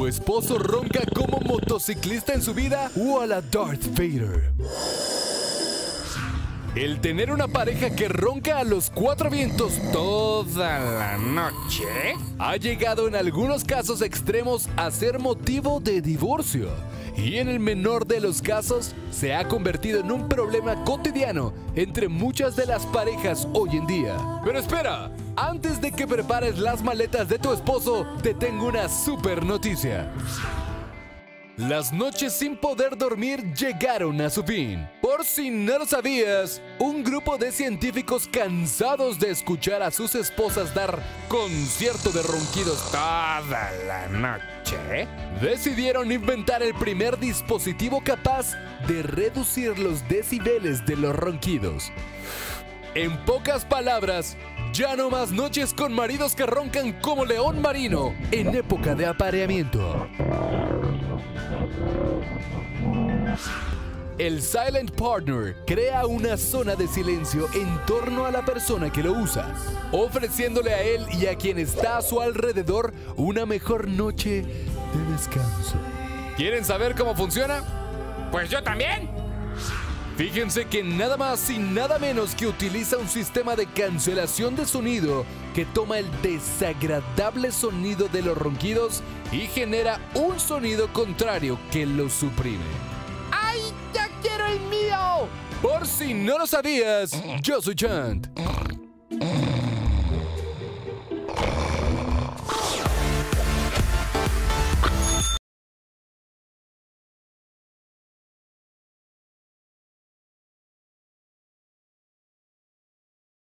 ¿Tu esposo ronca como motociclista en su vida o a la Darth Vader? El tener una pareja que ronca a los cuatro vientos toda la noche ha llegado en algunos casos extremos a ser motivo de divorcio. Y en el menor de los casos, se ha convertido en un problema cotidiano entre muchas de las parejas hoy en día. Pero espera, antes de que prepares las maletas de tu esposo, te tengo una super noticia. Las noches sin poder dormir llegaron a su fin. Por si no lo sabías, un grupo de científicos cansados de escuchar a sus esposas dar concierto de ronquidos toda la noche, decidieron inventar el primer dispositivo capaz de reducir los decibeles de los ronquidos. En pocas palabras, ya no más noches con maridos que roncan como león marino en época de apareamiento. El Silent Partner crea una zona de silencio en torno a la persona que lo usa, ofreciéndole a él y a quien está a su alrededor una mejor noche de descanso. ¿Quieren saber cómo funciona? Pues yo también. Fíjense que nada más y nada menos que utiliza un sistema de cancelación de sonido que toma el desagradable sonido de los ronquidos y genera un sonido contrario que lo suprime. ¡Ay, ya quiero el mío! Por si no lo sabías, yo soy Chant.